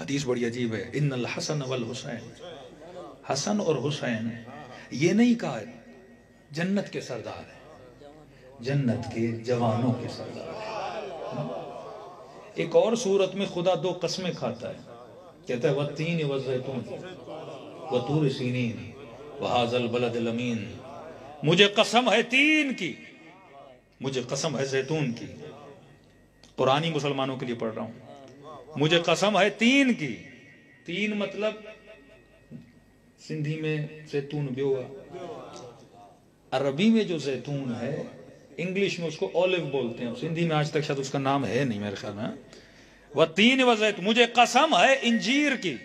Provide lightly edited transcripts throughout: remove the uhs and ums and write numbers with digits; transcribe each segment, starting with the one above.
حدیث بڑی عجیب ہے، ان الحسن والحسین، حسن اور حسین یہ نہیں کہا جنت کے سردار ہیں، جنت کے جوانوں کے سردار ہیں۔ ایک اور صورت میں خدا دو قسمیں کھاتا ہے، کہتا ہے والتین والزیتون وطور سینین وہذا البلد الامین، مجھے قسم ہے تین کی، مجھے قسم ہے زیتون کی، قرآنی مسلمانوں کے لیے پڑھ رہا ہوں، مجھے قسم ہے تین کی، تین مطلب سندھی میں زیتون بھی ہوا، عربی میں جو زیتون ہے انگلش میں اس کو اولیو بولتے ہیں، سندھی میں آج تک شاید اس کا نام ہے نہیں میرے خیال میں۔ وَالتِّينِ وَالزَّيْتُونِ، مجھے قسم ہے انجیر کی،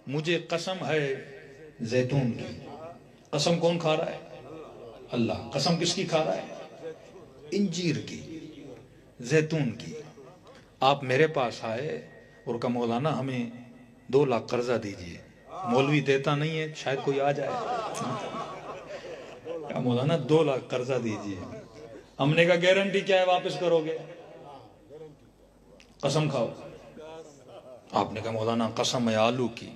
مجھے قسم ہے زیتون کی۔ قسم کون کھا رہا ہے؟ اللہ۔ قسم کس کی کھا رہا ہے؟ انجیر کی، زیتون کی۔ آپ میرے پاس آئے اور کہا مولانا ہمیں 2 لاکھ قرضہ دیجئے، مولوی دیتا نہیں ہے، شاید کوئی آ جائے، کہا مولانا 2 لاکھ قرضہ دیجئے، ہم نے کہا گارنٹی کیا ہے واپس کرو گے؟ قسم کھاؤ۔ آپ نے کہا مولانا قسم ہے آلو کی،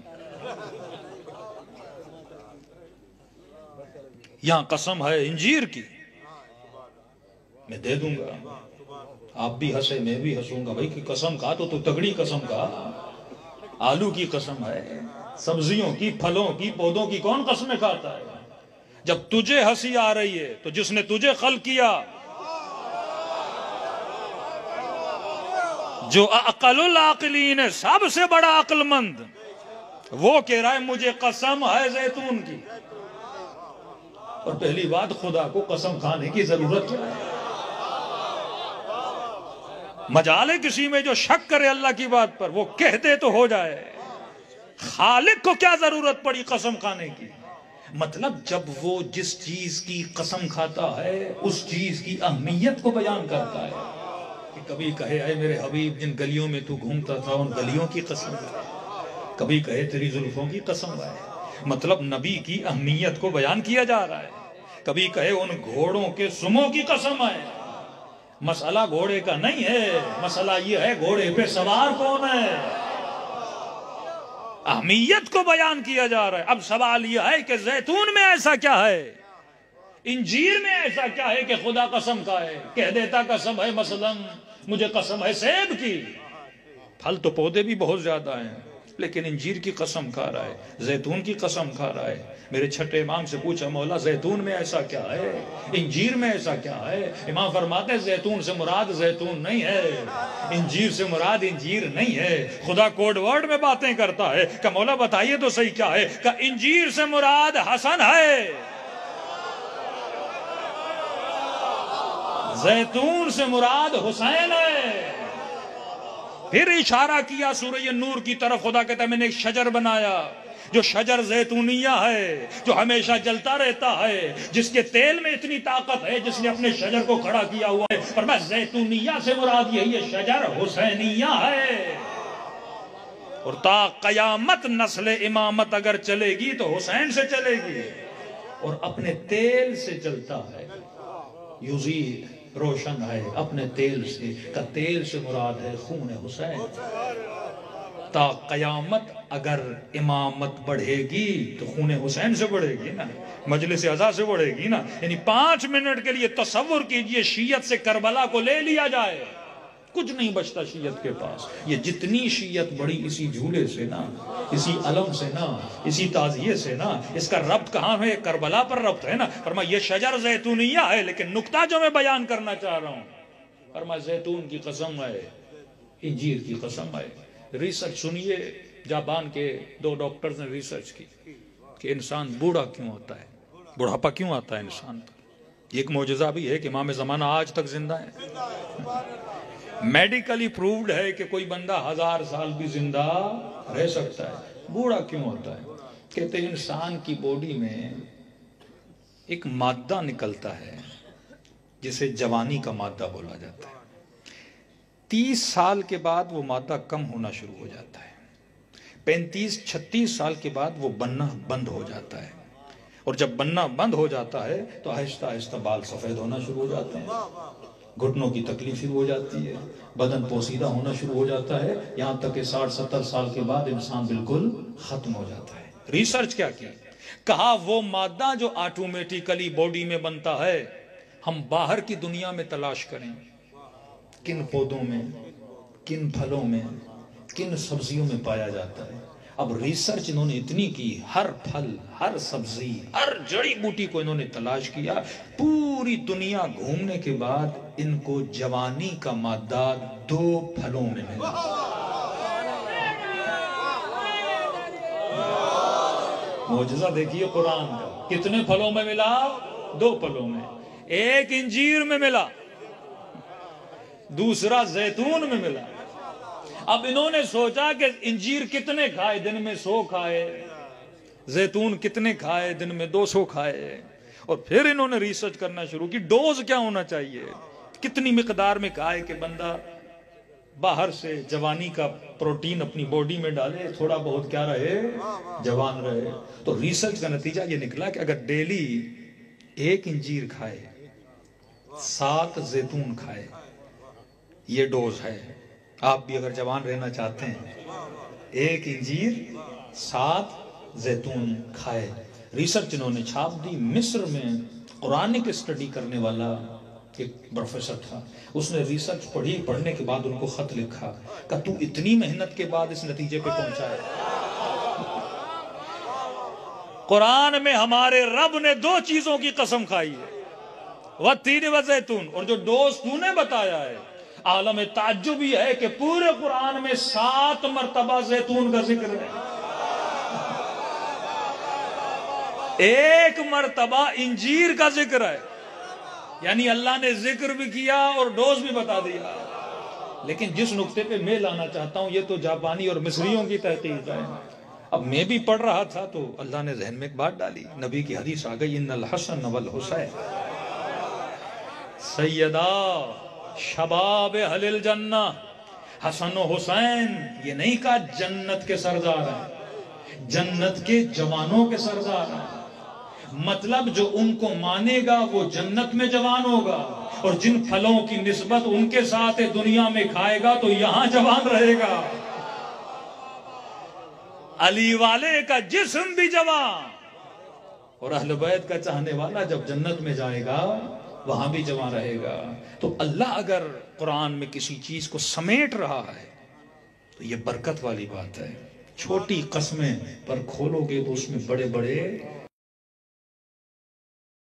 یہاں قسم ہے انجیر کی، میں دے دوں گا۔ آپ بھی ہنسے میں بھی ہنسوں گا، بھائی کی قسم کھا تو تگڑی قسم کھا، آلو کی قسم ہے، سبزیوں کی، پھلوں کی، پودوں کی کون قسمیں کھاتا ہے؟ جب تجھے ہنسی آ رہی ہے تو جس نے تجھے خلق کیا، جو اقل العاقلین ہے، سب سے بڑا عقل مند، وہ کہہ رہا ہے مجھے قسم ہے زیتون کی۔ اور پہلی بات خدا کو قسم کھانے کی ضرورت کیا ہے؟ مجال ہے کسی میں جو شک کرے اللہ کی بات پر، وہ کہہ دے تو ہو جائے۔ خالق کو کیا ضرورت پڑی قسم کھانے کی؟ مطلب جب وہ جس چیز کی قسم کھاتا ہے اس چیز کی اہمیت کو بیان کرتا ہے، کہ کبھی کہے اے میرے حبیب جن گلیوں میں تو گھومتا تھا ان گلیوں کی قسم ہے، کبھی کہے تیری زلفوں کی قسم ہے، مطلب نبی کی اہمیت کو بیان کیا جا رہا ہے۔ کبھی کہے ان گھوڑوں کے سموں کی قسم ہے، مسئلہ گھوڑے کا نہیں ہے، مسئلہ یہ ہے گھوڑے پہ سوار کون ہے، اہمیت کو بیان کیا جا رہا ہے۔ اب سوال یہ ہے کہ زیتون میں ایسا کیا ہے، انجیر میں ایسا کیا ہے کہ خدا قسم کھائے؟ کہہ دیتا قسم ہے مثلا مجھے قسم ہے سیب کی، پھل تو پودے بھی بہت زیادہ ہیں، لیکن انجیر کی قسم کھا رہا ہے، زیتون کی قسم کھا رہا ہے۔ میرے چھٹے امام سے پوچھا مولا زیتون میں ایسا کیا ہے، انجیر میں ایسا کیا ہے؟ امام فرماتے ہیں زیتون سے مراد زیتون نہیں ہے، انجیر سے مراد انجیر نہیں ہے۔ خدا کوڈ ورڈ میں باتیں کرتا ہے کہ مولا بتائیے تو صحیح کیا ہے، کہ انجیر سے مراد حسن ہے، زیتون سے مراد حسین ہے۔ پھر اشارہ کیا سورہ نور کی طرف، خدا کہتا ہے میں نے ایک شجر بنایا جو شجر زیتونیہ ہے، جو ہمیشہ جلتا رہتا ہے، جس کے تیل میں اتنی طاقت ہے جس نے اپنے شجر کو کھڑا کیا ہوا ہے۔ فرمایا زیتونیہ سے مراد یہی ہے، شجر حسینیہ ہے، اور تا قیامت نسل امامت اگر چلے گی تو حسین سے چلے گی، اور اپنے تیل سے چلتا ہے، یزید روشن ہے اپنے تیل سے، کا تیل سے مراد ہے خون حسین۔ تا قیامت اگر امامت بڑھے گی تو خون حسین سے بڑھے گی نا، مجلس عزا سے بڑھے گی نا۔ یعنی 5 منٹ کے لیے تصور کیجئے شیعت سے کربلا کو لے لیا جائے، کچھ نہیں بچتا شیعت کے پاس۔ یہ جتنی شیعت بڑی اسی جھولے سے نا، اسی علم سے نا، اسی تعزیے سے نا، اس کا ربط کہاں ہے؟ کربلا پر ربط ہے نا۔ فرمایا یہ شجر زیتونیہ ہے، لیکن نقطہ جو میں بیان کرنا چاہ رہا ہوں، فرمایا زیتون کی قسم ہے، انجیر کی قسم ہے۔ ریسرچ سنیے، جاپان کے 2 ڈاکٹرز نے ریسرچ کی کہ انسان بوڑھا کیوں ہوتا ہے، بڑھاپا کیوں آتا ہے انسان پر۔ ایک معجزہ بھی ہے کہ امام زمانہ آج تک زندہ ہے، میڈیکلی پرووڈ ہے کہ کوئی بندہ 1000 سال بھی زندہ رہ سکتا ہے۔ بوڑھا کیوں ہوتا ہے؟ کہتے ہیں انسان کی باڈی میں ایک مادہ نکلتا ہے جسے جوانی کا مادہ بولا جاتا ہے، 30 سال کے بعد وہ مادہ کم ہونا شروع ہو جاتا ہے، 35-36 سال کے بعد وہ بننا بند ہو جاتا ہے، اور جب بننا بند ہو جاتا ہے تو آہستہ آہستہ بال سفید ہونا شروع ہو جاتے ہیں۔ گھٹنوں کی تکلیف شروع ہو جاتی ہے، بدن پوسیدہ ہونا شروع ہو جاتا ہے، یہاں تک کہ 60-70 سال کے بعد انسان بالکل ختم ہو جاتا ہے۔ ریسرچ کیا کی؟ کہا وہ مادہ جو آٹومیٹیکلی باڈی میں بنتا ہے ہم باہر کی دنیا میں تلاش کریں، کن پودوں میں، کن پھلوں میں، کن سبزیوں میں پایا جاتا ہے۔ اب ریسرچ انہوں نے اتنی کی، ہر پھل، ہر سبزی، ہر جڑی بوٹی کو انہوں نے تلاش کیا، پوری دنیا گھومنے کے بعد ان کو جوانی کا مادہ 2 پھلوں میں ملا۔ معجزہ دیکھیے قرآن کا، کتنے پھلوں میں ملا؟ 2 پھلوں میں، ایک انجیر میں ملا، دوسرا زیتون میں ملا۔ اب انہوں نے سوچا کہ انجیر کتنے کھائے؟ دن میں 100 کھائے، زیتون کتنے کھائے؟ دن میں 200 کھائے۔ اور پھر انہوں نے ریسرچ کرنا شروع کی، ڈوز کیا ہونا چاہیے، کتنی مقدار میں کھائے کہ بندہ باہر سے جوانی کا پروٹین اپنی باڈی میں ڈالے، تھوڑا بہت کیا رہے، جوان رہے۔ تو ریسرچ کا نتیجہ یہ نکلا کہ اگر ڈیلی 1 انجیر کھائے، 7 زیتون کھائے، یہ ڈوز ہے۔ آپ بھی اگر جوان رہنا چاہتے ہیں 1 انجیر 7 زیتون کھائے۔ ریسرچ انہوں نے چھاپ دی۔ مصر میں قرآنک اسٹڈی کرنے والا ایک پروفیسر تھا، اس نے ریسرچ پڑھی، پڑھنے کے بعد ان کو خط لکھا کہ تو اتنی محنت کے بعد اس نتیجے پہ پہنچا ہے۔ قرآن میں ہمارے رب نے 2 چیزوں کی قسم کھائی ہے، والتین والزیتون، اور جو ڈوز تو نے بتایا ہے، عالم تعجب یہ ہے کہ پورے قرآن میں 7 مرتبہ زیتون کا ذکر ہے، 1 مرتبہ انجیر کا ذکر ہے، یعنی اللہ نے ذکر بھی کیا اور ڈوز بھی بتا دیا۔ لیکن جس نقطے پہ میں لانا چاہتا ہوں، یہ تو جاپانی اور مصریوں کی تحقیق ہے۔ اب میں بھی پڑھ رہا تھا تو اللہ نے ذہن میں ایک بات ڈالی، نبی کی حدیث آ گئی، ان الحسن والحسین سیدہ شباب اہل الجنہ۔ حسن و حسین یہ نہیں کہا جنت کے سردار ہیں، جنت کے جوانوں کے سردار ہیں، مطلب جو ان کو مانے گا وہ جنت میں جوان ہوگا، اور جن پھلوں کی نسبت ان کے ساتھ دنیا میں کھائے گا تو یہاں جوان رہے گا۔ علی والے کا جسم بھی جوان، اور اہل بیت کا چاہنے والا جب جنت میں جائے گا وہاں بھی جوان رہے گا۔ تو اللہ اگر قرآن میں کسی چیز کو سمیٹ رہا ہے تو یہ برکت والی بات ہے۔ چھوٹی قسمیں پر کھولو گے تو اس میں بڑے بڑے